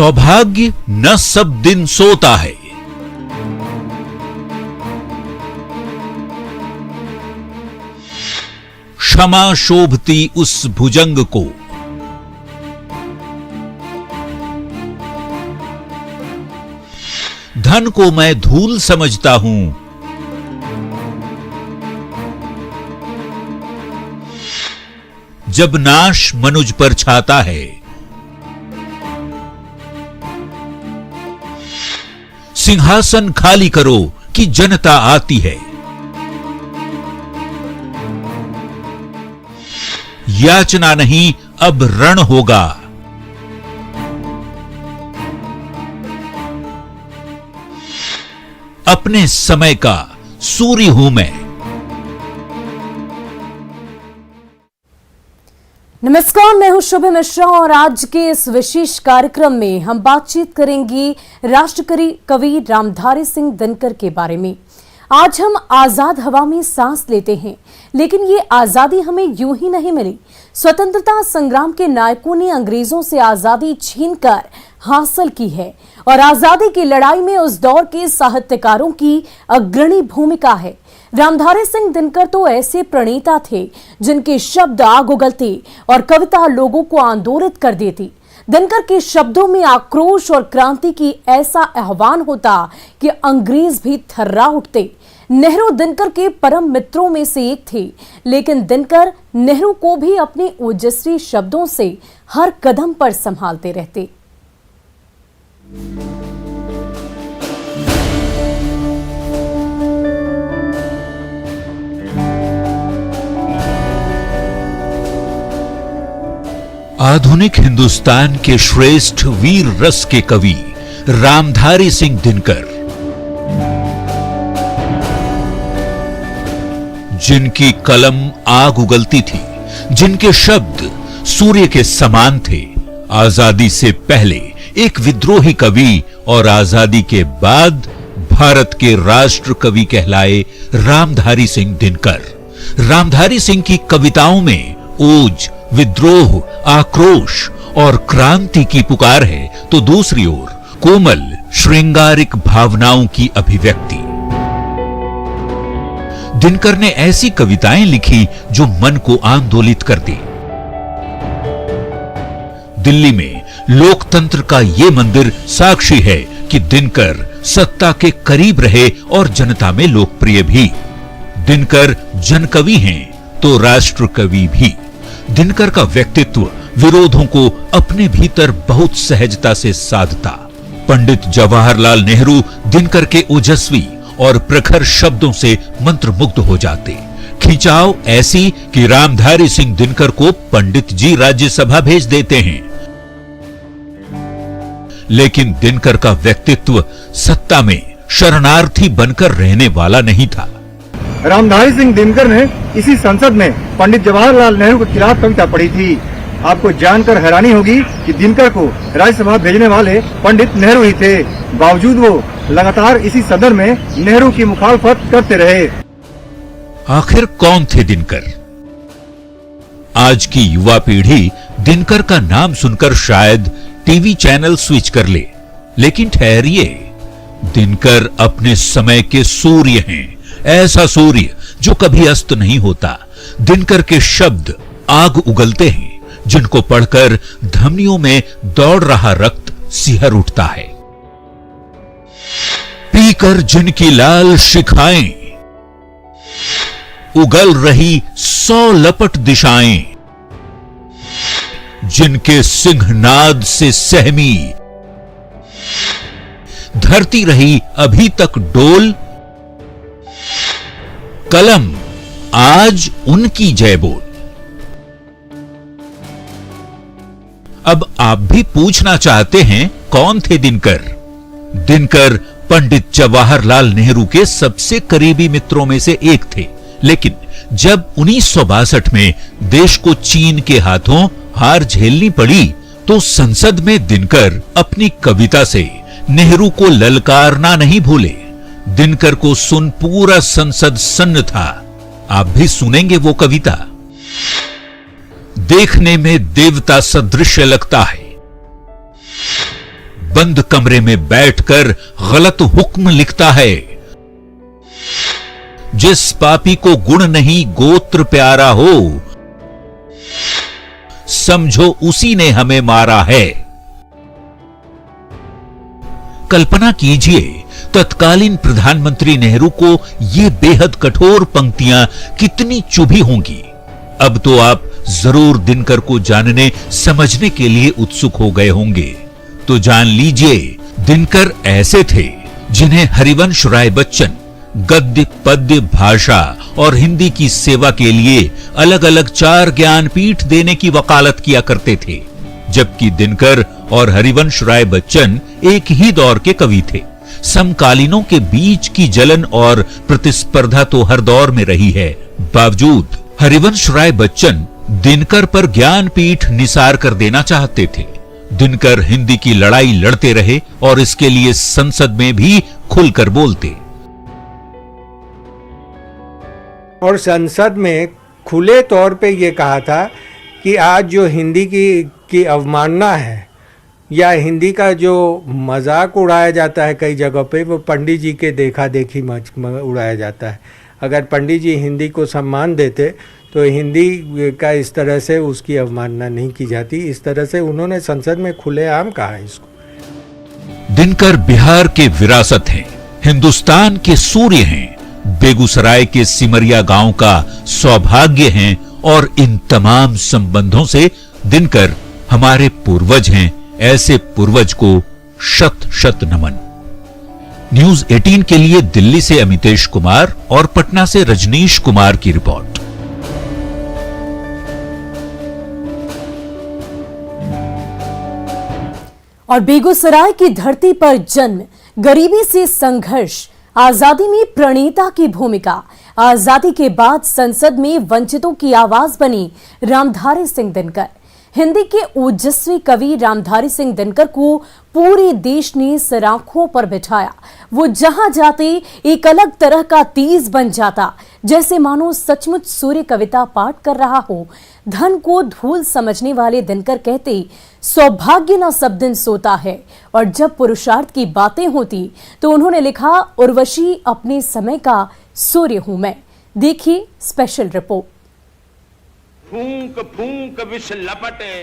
सौभाग्य न सब दिन सोता है। क्षमा शोभती उस भुजंग को, धन को मैं धूल समझता हूं, जब नाश मनुज पर छाता है। सिंहासन खाली करो कि जनता आती है। याचना नहीं अब रण होगा। अपने समय का सूर्य हूं मैं। नमस्कार, मैं हूं शुभ मिश्रा और आज के इस विशेष कार्यक्रम में हम बातचीत करेंगे राष्ट्रकवि कवि रामधारी सिंह दिनकर के बारे में। आज हम आजाद हवा में सांस लेते हैं, लेकिन ये आजादी हमें यूं ही नहीं मिली। स्वतंत्रता संग्राम के नायकों ने अंग्रेजों से आजादी छीनकर हासिल की है और आजादी की लड़ाई में उस दौर के साहित्यकारों की अग्रणी भूमिका है। रामधारी सिंह दिनकर तो ऐसे प्रणेता थे जिनके शब्द आग उगलते और कविता लोगों को आंदोलित कर देती। दिनकर के शब्दों में आक्रोश और क्रांति की ऐसा आह्वान होता कि अंग्रेज भी थर्रा उठते। नेहरू दिनकर के परम मित्रों में से एक थे, लेकिन दिनकर नेहरू को भी अपने ओजस्वी शब्दों से हर कदम पर संभालते रहते। आधुनिक हिंदुस्तान के श्रेष्ठ वीर रस के कवि रामधारी सिंह दिनकर, जिनकी कलम आग उगलती थी, जिनके शब्द सूर्य के समान थे, आजादी से पहले एक विद्रोही कवि और आजादी के बाद भारत के राष्ट्र कवि कहलाए रामधारी सिंह दिनकर। रामधारी सिंह की कविताओं में ओज, विद्रोह, आक्रोश और क्रांति की पुकार है, तो दूसरी ओर कोमल श्रृंगारिक भावनाओं की अभिव्यक्ति। दिनकर ने ऐसी कविताएं लिखी जो मन को आंदोलित कर दी। दिल्ली में लोकतंत्र का ये मंदिर साक्षी है कि दिनकर सत्ता के करीब रहे और जनता में लोकप्रिय भी। दिनकर जनकवि हैं तो राष्ट्र कवि भी। दिनकर का व्यक्तित्व विरोधों को अपने भीतर बहुत सहजता से साधता। पंडित जवाहरलाल नेहरू दिनकर के ओजस्वी और प्रखर शब्दों से मंत्रमुग्ध हो जाते। खिंचाव ऐसी कि रामधारी सिंह दिनकर को पंडित जी राज्यसभा भेज देते हैं। लेकिन दिनकर का व्यक्तित्व सत्ता में शरणार्थी बनकर रहने वाला नहीं था। रामधारी सिंह दिनकर ने इसी संसद में पंडित जवाहरलाल नेहरू के खिलाफ कविता पढ़ी थी। आपको जानकर हैरानी होगी कि दिनकर को राज्यसभा भेजने वाले पंडित नेहरू ही थे। बावजूद वो लगातार इसी सदन में नेहरू की मुखालफत करते रहे। आखिर कौन थे दिनकर? आज की युवा पीढ़ी दिनकर का नाम सुनकर शायद टीवी चैनल स्विच कर ले, लेकिन ठहरिए, दिनकर अपने समय के सूर्य हैं। ऐसा सूर्य जो कभी अस्त नहीं होता। दिनकर के शब्द आग उगलते हैं, जिनको पढ़कर धमनियों में दौड़ रहा रक्त सिहर उठता है। पीकर जिनकी लाल शिखाएं, उगल रही 100 लपट दिशाएं, जिनके सिंहनाद से सहमी धरती रही अभी तक डोल, कलम आज उनकी जय बोल। अब आप भी पूछना चाहते हैं कौन थे दिनकर? दिनकर पंडित जवाहरलाल नेहरू के सबसे करीबी मित्रों में से एक थे, लेकिन जब 1962 में देश को चीन के हाथों हार झेलनी पड़ी तो संसद में दिनकर अपनी कविता से नेहरू को ललकारना नहीं भूले। दिनकर को सुन पूरा संसद सन्न था। आप भी सुनेंगे वो कविता। देखने में देवता सदृश लगता है, बंद कमरे में बैठकर गलत हुक्म लिखता है। जिस पापी को गुण नहीं गोत्र प्यारा हो, समझो उसी ने हमें मारा है। कल्पना कीजिए तत्कालीन प्रधानमंत्री नेहरू को ये बेहद कठोर पंक्तियां कितनी चुभी होंगी। अब तो आप जरूर दिनकर को जानने समझने के लिए उत्सुक हो गए होंगे। तो जान लीजिए, दिनकर ऐसे थे जिन्हें हरिवंश राय बच्चन गद्य, पद्य, भाषा और हिंदी की सेवा के लिए अलग अलग 4 ज्ञानपीठ देने की वकालत किया करते थे। जबकि दिनकर और हरिवंश राय बच्चन एक ही दौर के कवि थे। समकालीनों के बीच की जलन और प्रतिस्पर्धा तो हर दौर में रही है। बावजूद हरिवंश राय बच्चन दिनकर पर ज्ञानपीठ निसार कर देना चाहते थे। दिनकर हिंदी की लड़ाई लड़ते रहे और इसके लिए संसद में भी खुलकर बोलते। और संसद में खुले तौर पे ये कहा था कि आज जो हिंदी की अवमानना है या हिंदी का जो मजाक उड़ाया जाता है कई जगहों पे, वो पंडित जी के देखा देखी उड़ाया जाता है। अगर पंडित जी हिंदी को सम्मान देते तो हिंदी का इस तरह से उसकी अवमानना नहीं की जाती। इस तरह से उन्होंने संसद में खुलेआम कहा है इसको। दिनकर बिहार के विरासत हैं, हिंदुस्तान के सूर्य हैं, बेगूसराय के सिमरिया गांव का सौभाग्य हैं और इन तमाम संबंधों से दिनकर हमारे पूर्वज हैं। ऐसे पूर्वज को शत शत नमन। न्यूज 18 के लिए दिल्ली से अमितेश कुमार और पटना से रजनीश कुमार की रिपोर्ट। और बेगूसराय की धरती पर जन्म, गरीबी से संघर्ष, आजादी में प्रणेता की भूमिका, आजादी के बाद संसद में वंचितों की आवाज बनी रामधारी सिंह दिनकर। हिंदी के ओजस्वी कवि रामधारी सिंह दिनकर को पूरे देश ने सराखों पर बिठाया। वो जहां जाते एक अलग तरह का तेज बन जाता, जैसे मानो सचमुच सूर्य कविता पाठ कर रहा हो। धन को धूल समझने वाले दिनकर कहते, सौभाग्य न सब दिन सोता है। और जब पुरुषार्थ की बातें होती तो उन्होंने लिखा, उर्वशी अपने समय का सूर्य हूं मैं। देखिए स्पेशल रिपोर्ट। फूंक फूंक विष लपटे,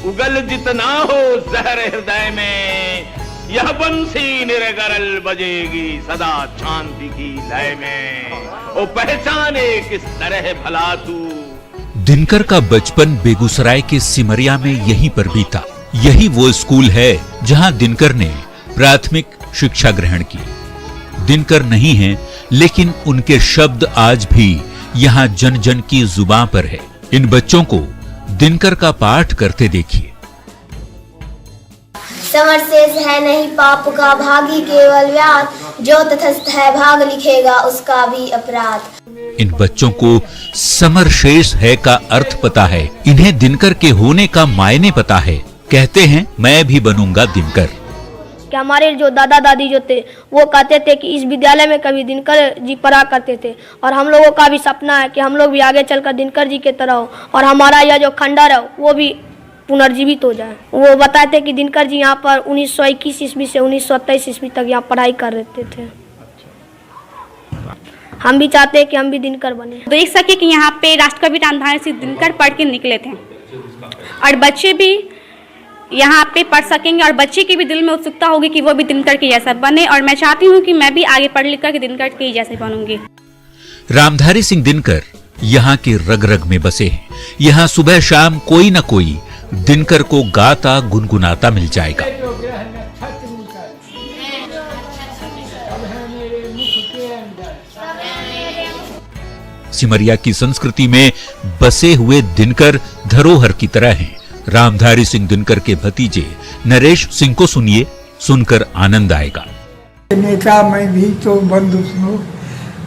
उगल जितना हो जहर हृदय में, यह बंसी निरगरल बजेगी सदा शांति की लय में। ओ पहचाने किस तरह भला तू। दिनकर का बचपन बेगूसराय के सिमरिया में यहीं पर बीता। यही वो स्कूल है जहां दिनकर ने प्राथमिक शिक्षा ग्रहण की। दिनकर नहीं हैं, लेकिन उनके शब्द आज भी यहां जन जन की जुबान पर है। इन बच्चों को दिनकर का पाठ करते देखिए। समर शेष है नहीं पाप का, भागी केवल व्याध, जो तटस्थ है भाग लिखेगा उसका भी अपराध। इन बच्चों को समर शेष है का अर्थ पता है, इन्हें दिनकर के होने का मायने पता है। कहते हैं मैं भी बनूंगा दिनकर। कि हमारे जो दादा दादी जो थे वो कहते थे कि इस विद्यालय में कभी दिनकर जी पढ़ा करते थे, और हम लोगों का भी सपना है कि हम लोग भी आगे चलकर दिनकर जी के तरह हो और हमारा यह जो खंडर है वो भी पुनर्जीवित हो जाए। वो बताते कि दिनकर जी यहाँ पर 1921 ईस्वी से 1923 ईस्वी तक यहाँ पढ़ाई कर रहे थे। हम भी चाहते हैं कि हम भी दिनकर बने। देख सके कि यहाँ पे राष्ट्रकवि रामधारी सिंह दिनकर पढ़ के निकले थे और बच्चे भी यहाँ पे पढ़ सकेंगे और बच्चे के भी दिल में उत्सुकता होगी कि वो भी दिनकर के जैसा बने। और मैं चाहती हूँ कि मैं भी आगे पढ़ लिख कर दिनकर के जैसे बनूंगी। रामधारी सिंह दिनकर यहाँ के रग रग में बसे हैं। यहाँ सुबह शाम कोई न कोई दिनकर को गाता गुनगुनाता मिल जाएगा। सिमरिया की संस्कृति में बसे हुए दिनकर धरोहर की तरह हैं। रामधारी सिंह दिनकर के भतीजे नरेश सिंह को सुनिए, सुनकर आनंद आएगा। नेता मैं भी तो बंधु हूँ,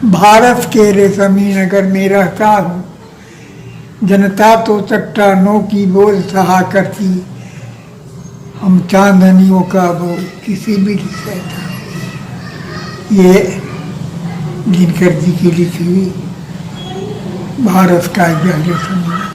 भारत के रेशमी नगर में रहता हूँ। जनता तो चट्टानों की बोझ सहा करती, हम चांदनियों का बोझ किसी भी सहता। ये दिनकर जी की लिखी हुई भारत का यह रेशमी।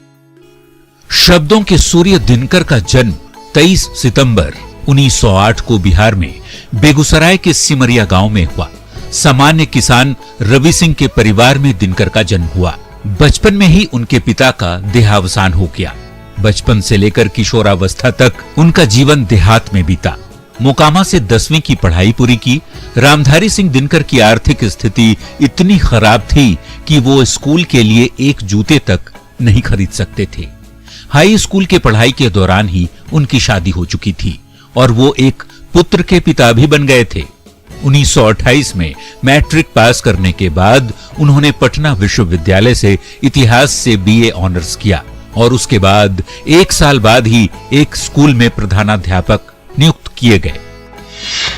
शब्दों के सूर्य दिनकर का जन्म 23 सितंबर 1908 को बिहार में बेगूसराय के सिमरिया गांव में हुआ। सामान्य किसान रवि सिंह के परिवार में दिनकर का जन्म हुआ। बचपन में ही उनके पिता का देहावसान हो गया। बचपन से लेकर किशोरावस्था तक उनका जीवन देहात में बीता। मोकामा से 10वीं की पढ़ाई पूरी की। रामधारी सिंह दिनकर की आर्थिक स्थिति इतनी खराब थी कि वो स्कूल के लिए एक जूते तक नहीं खरीद सकते थे। हाई स्कूल के पढ़ाई के दौरान ही उनकी शादी हो चुकी थी और वो एक पुत्र के पिता भी बन गए थे। 1928 में मैट्रिक पास करने के बाद उन्होंने पटना विश्वविद्यालय से इतिहास से बीए ऑनर्स किया और उसके बाद 1 साल बाद ही एक स्कूल में प्रधानाध्यापक नियुक्त किए गए।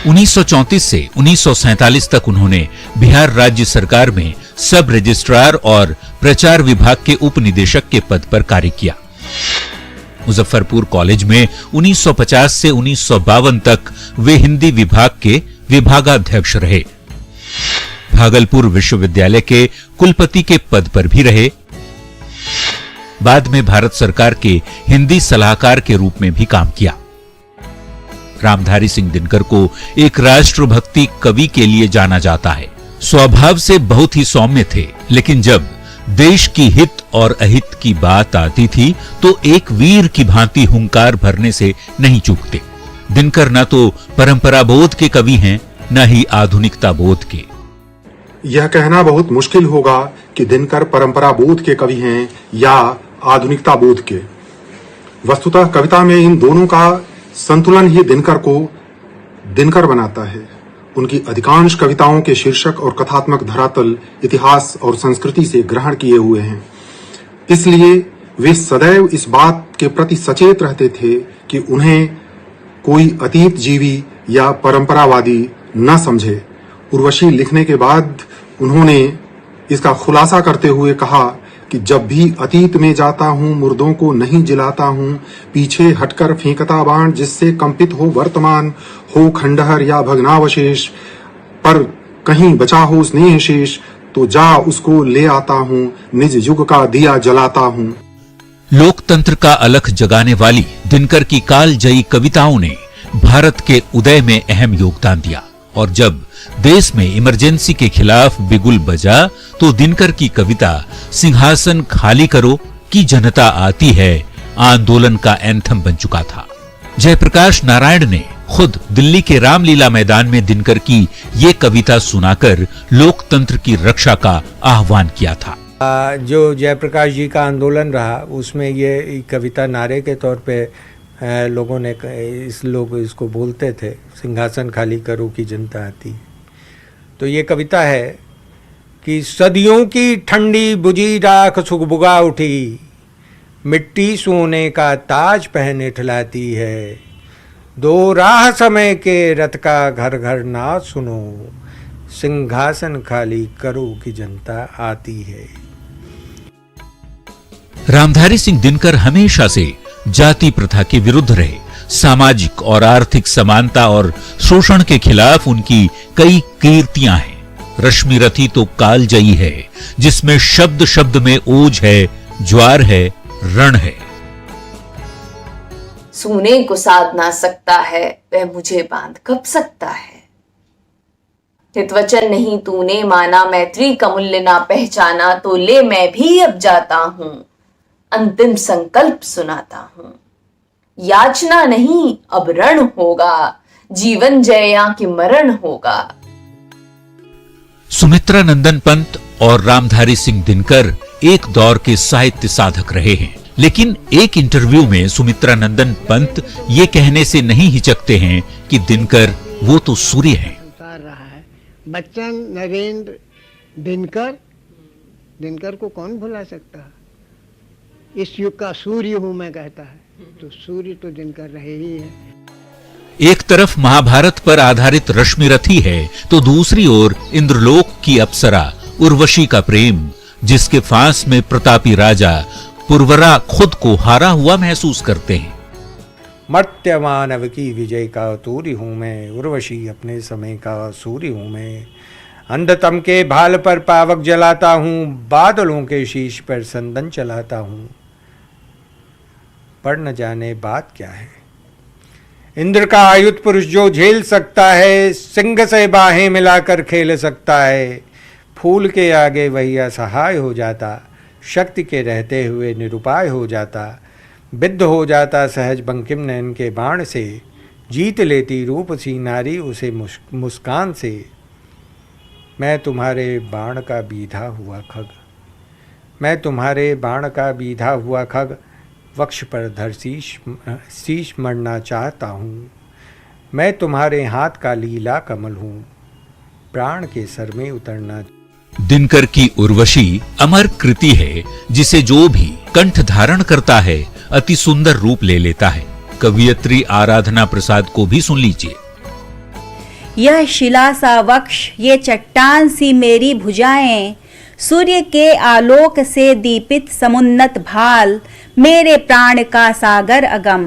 1934 से 1947 तक उन्होंने बिहार राज्य सरकार में सब रजिस्ट्रार और प्रचार विभाग के उप निदेशक के पद पर कार्य किया। मुजफ्फरपुर कॉलेज में 1950 से 1952 तक वे हिंदी विभाग के विभागाध्यक्ष रहे। भागलपुर विश्वविद्यालय के कुलपति के पद पर भी रहे। बाद में भारत सरकार के हिंदी सलाहकार के रूप में भी काम किया। रामधारी सिंह दिनकर को एक राष्ट्रभक्ति कवि के लिए जाना जाता है। स्वभाव से बहुत ही सौम्य थे, लेकिन जब देश की हित और अहित की बात आती थी तो एक वीर की भांति हुंकार भरने से नहीं चूकते। दिनकर न तो परंपरा बोध के कवि हैं, न ही आधुनिकता बोध के। यह कहना बहुत मुश्किल होगा कि दिनकर परंपरा बोध के कवि हैं या आधुनिकता बोध के। वस्तुतः कविता में इन दोनों का संतुलन ही दिनकर को दिनकर बनाता है। उनकी अधिकांश कविताओं के शीर्षक और कथात्मक धरातल इतिहास और संस्कृति से ग्रहण किए हुए हैं। इसलिए वे सदैव इस बात के प्रति सचेत रहते थे कि उन्हें कोई अतीत जीवी या परंपरावादी न समझे। उर्वशी लिखने के बाद उन्होंने इसका खुलासा करते हुए कहा कि जब भी अतीत में जाता हूं मुर्दों को नहीं जिलाता हूं, पीछे हटकर फेंकता बाण जिससे कंपित हो वर्तमान, हो खंडहर या भग्नावशेष, पर कहीं बचा हो स्नेह शेष, तो जा उसको ले आता हूं, निज युग का दिया जलाता हूं। लोकतंत्र का अलख जगाने वाली दिनकर की कालजयी कविताओं ने भारत के उदय में अहम योगदान दिया और जब देश में इमरजेंसी के खिलाफ बिगुल बजा तो दिनकर की कविता सिंहासन खाली करो की जनता आती है आंदोलन का एंथम बन चुका था। जयप्रकाश नारायण ने खुद दिल्ली के रामलीला मैदान में दिनकर की ये कविता सुनाकर लोकतंत्र की रक्षा का आह्वान किया था। जो जयप्रकाश जी का आंदोलन रहा उसमें ये कविता नारे के तौर पे लोगों ने लोग इसको बोलते थे, सिंहासन खाली करो की जनता आती। तो ये कविता है कि सदियों की ठंडी बुझी राख सुगबुगा उठी, मिट्टी सोने का ताज पहने ठिलाती है, दो राह समय के रथ का घर घर ना सुनो, सिंहासन खाली करो की जनता आती है। रामधारी सिंह दिनकर हमेशा से जाति प्रथा के विरुद्ध रहे। सामाजिक और आर्थिक समानता और शोषण के खिलाफ उनकी कई कीर्तियां हैं। रश्मि रथी तो कालजयी है, जिसमें शब्द शब्द में ओज है, ज्वार है, रण है। सोने को साध ना सकता है, वह मुझे बांध कब सकता है। हितवचन नहीं तूने माना, मैत्री का मूल्य ना पहचाना, तो ले मैं भी अब जाता हूं, अंतिम संकल्प सुनाता हूं। याचना नहीं अब रण होगा, जीवन जय या कि मरण होगा। सुमित्रा नंदन पंत और रामधारी सिंह दिनकर एक दौर के साहित्य साधक रहे हैं, लेकिन एक इंटरव्यू में सुमित्रा नंदन पंत ये कहने से नहीं हिचकते हैं कि दिनकर वो तो सूर्य हैं। बच्चन नरेंद्र दिनकर को कौन भुला सकता है। इस युग का सूर्य हूं मैं कहता है, तो सूर्य तो दिनकर रहे ही है। एक तरफ महाभारत पर आधारित रश्मि रथी है तो दूसरी ओर इंद्रलोक की अप्सरा उर्वशी का प्रेम, जिसके फांस में प्रतापी राजा पुरवरा खुद को हारा हुआ महसूस करते हैं। मर्त्य मानव की विजय का तूर्य हूं मैं, उर्वशी अपने समय का सूर्य हूं मैं, अंधतम के भाल पर पावक जलाता हूं, बादलों के शीश पर संदन चलाता हूं, पर न जाने बात क्या है। इंद्र का आयुध पुरुष जो झेल सकता है, सिंह से बाहें मिलाकर खेल सकता है। फूल के आगे वही असहाय हो जाता, शक्ति के रहते हुए निरुपाय हो जाता। विद्ध हो जाता सहज बंकिम नयन के बाण से, जीत लेती रूप सी नारी उसे मुस्कान से। मैं तुम्हारे बाण का बीधा हुआ खग, मैं तुम्हारे बाण का बीधा हुआ खग, वक्ष पर धर शीश मरना चाहता हूँ। मैं तुम्हारे हाथ का लीला कमल हूँ, प्राण के सर में उतरना। दिनकर की उर्वशी अमर कृति है, जिसे जो भी कंठ धारण करता है अति सुंदर रूप ले लेता है। कवियत्री आराधना प्रसाद को भी सुन लीजिए। यह शिला सा वक्ष, ये चट्टान सी मेरी भुजाएं, सूर्य के आलोक से दीपित समुन्नत भाल, मेरे प्राण का सागर अगम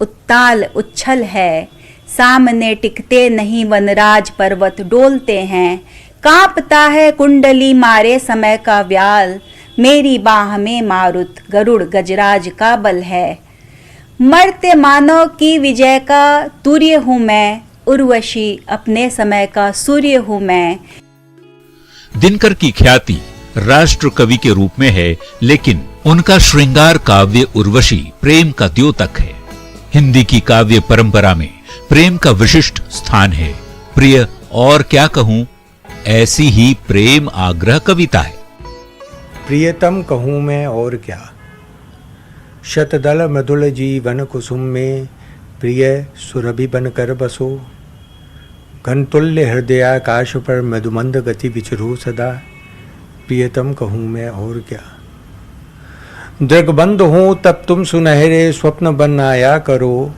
उत्ताल उच्छल है। सामने टिकते नहीं वनराज पर्वत डोलते हैं, कांपता है कुंडली मारे समय का व्याल, मेरी बाह में मारुत गरुड़ गजराज का बल है। मरते मानव की विजय का तुर्य हूँ मैं, उर्वशी अपने समय का सूर्य हूँ मैं। दिनकर की ख्याति राष्ट्र कवि के रूप में है, लेकिन उनका श्रृंगार काव्य उर्वशी प्रेम का द्योतक है। हिंदी की काव्य परंपरा में प्रेम का विशिष्ट स्थान है। प्रिय और क्या कहूं, ऐसी ही प्रेम आग्रह कविता है। प्रियतम कहूँ मैं और क्या, शतदल मधुल जीवन कुसुम में, प्रिय सुरभि बनकर बसो। घनतुल्य हृदयाकाश पर मधुमंद गति विचरो सदा, प्रियतम कहूँ मैं और क्या। दृग्बंध हूँ तब तुम सुनहरे स्वप्न बन आया करो,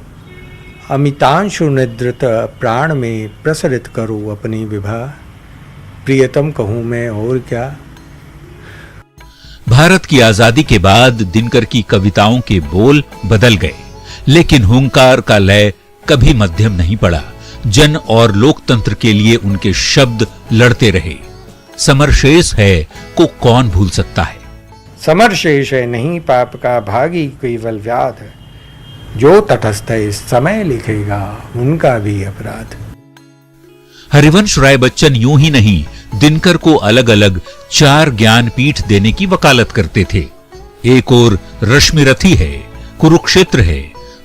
अमितांशु निद्रत प्राण में प्रसरित करो अपनी विभा, प्रियतम कहूँ मैं और क्या। भारत की आजादी के बाद दिनकर की कविताओं के बोल बदल गए, लेकिन हुंकार का लय कभी मध्यम नहीं पड़ा। जन और लोकतंत्र के लिए उनके शब्द लड़ते रहे। समरशेष है को कौन भूल सकता है। समरशेष है नहीं पाप का भागी केवल व्याध, जो तटस्थ इस समय लिखेगा उनका भी अपराध। हरिवंश राय बच्चन यूं ही नहीं, दिनकर को अलग अलग 4 ज्ञानपीठ देने की वकालत करते थे। एक ओर रश्मिरथी है, कुरुक्षेत्र है,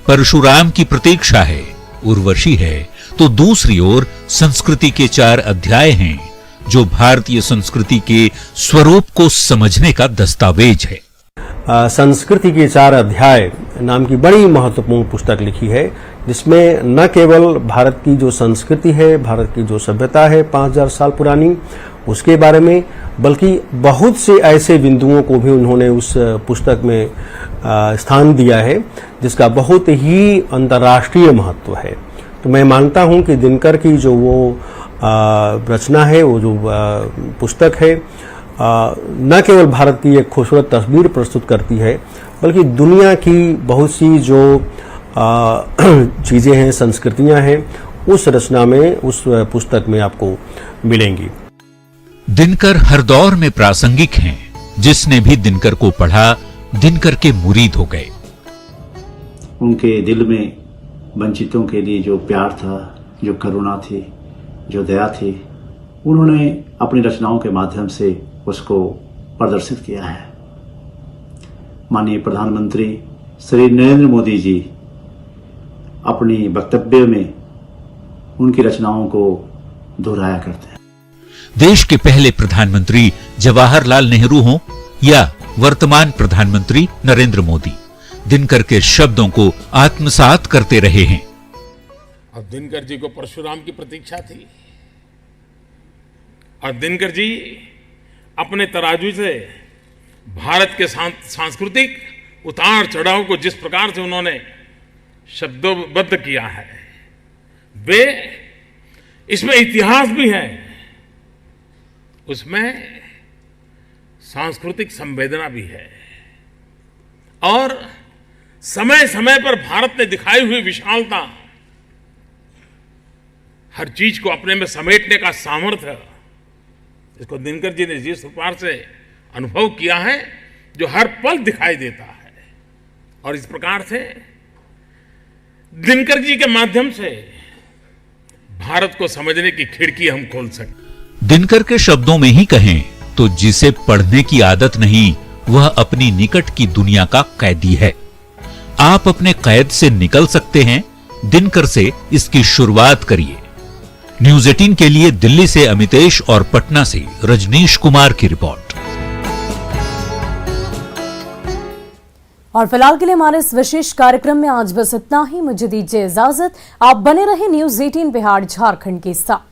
परशुराम की प्रतीक्षा है, उर्वशी है, तो दूसरी ओर संस्कृति के 4 अध्याय हैं, जो भारतीय संस्कृति के स्वरूप को समझने का दस्तावेज है। संस्कृति के 4 अध्याय नाम की बड़ी महत्वपूर्ण पुस्तक लिखी है, जिसमें न केवल भारत की जो संस्कृति है, भारत की जो सभ्यता है 5000 साल पुरानी, उसके बारे में, बल्कि बहुत से ऐसे बिंदुओं को भी उन्होंने उस पुस्तक में स्थान दिया है, जिसका बहुत ही अंतर्राष्ट्रीय महत्व है। तो मैं मानता हूं कि दिनकर की जो वो रचना है, वो जो पुस्तक है, न केवल भारत की एक खूबसूरत तस्वीर प्रस्तुत करती है, बल्कि दुनिया की बहुत सी जो चीज़ें हैं, संस्कृतियां हैं, उस रचना में, उस पुस्तक में आपको मिलेंगी। दिनकर हर दौर में प्रासंगिक हैं। जिसने भी दिनकर को पढ़ा, दिनकर के मुरीद हो गए। उनके दिल में वंचितों के लिए जो प्यार था, जो करुणा थी, जो दया थी, उन्होंने अपनी रचनाओं के माध्यम से उसको प्रदर्शित किया है। माननीय प्रधानमंत्री श्री नरेंद्र मोदी जी अपनी वक्तव्य में उनकी रचनाओं को दोहराया करते हैं। देश के पहले प्रधानमंत्री जवाहरलाल नेहरू हों या वर्तमान प्रधानमंत्री नरेंद्र मोदी, दिनकर के शब्दों को आत्मसात करते रहे हैं। अब दिनकर जी को परशुराम की प्रतीक्षा थी, और दिनकर जी अपने तराजू से भारत के सांस्कृतिक उतार चढ़ाव को जिस प्रकार से उन्होंने शब्दोबद्ध किया है, वे इसमें इतिहास भी है, उसमें सांस्कृतिक संवेदना भी है, और समय समय पर भारत ने दिखाई हुई विशालता, हर चीज को अपने में समेटने का सामर्थ्य, इसको दिनकर जी ने जिस प्रकार से अनुभव किया है, जो हर पल दिखाई देता है। और इस प्रकार से दिनकर जी के माध्यम से भारत को समझने की खिड़की हम खोल सकते। दिनकर के शब्दों में ही कहें तो जिसे पढ़ने की आदत नहीं वह अपनी निकट की दुनिया का कैदी है। आप अपने कैद से निकल सकते हैं, दिनकर से इसकी शुरुआत करिए। न्यूज़ 18 के लिए दिल्ली से अमितेश और पटना से रजनीश कुमार की रिपोर्ट। और फिलहाल के लिए हमारे इस विशेष कार्यक्रम में आज बस इतना ही। मुझे दीजिए इजाजत। आप बने रहे न्यूज़ 18 बिहार झारखंड के साथ।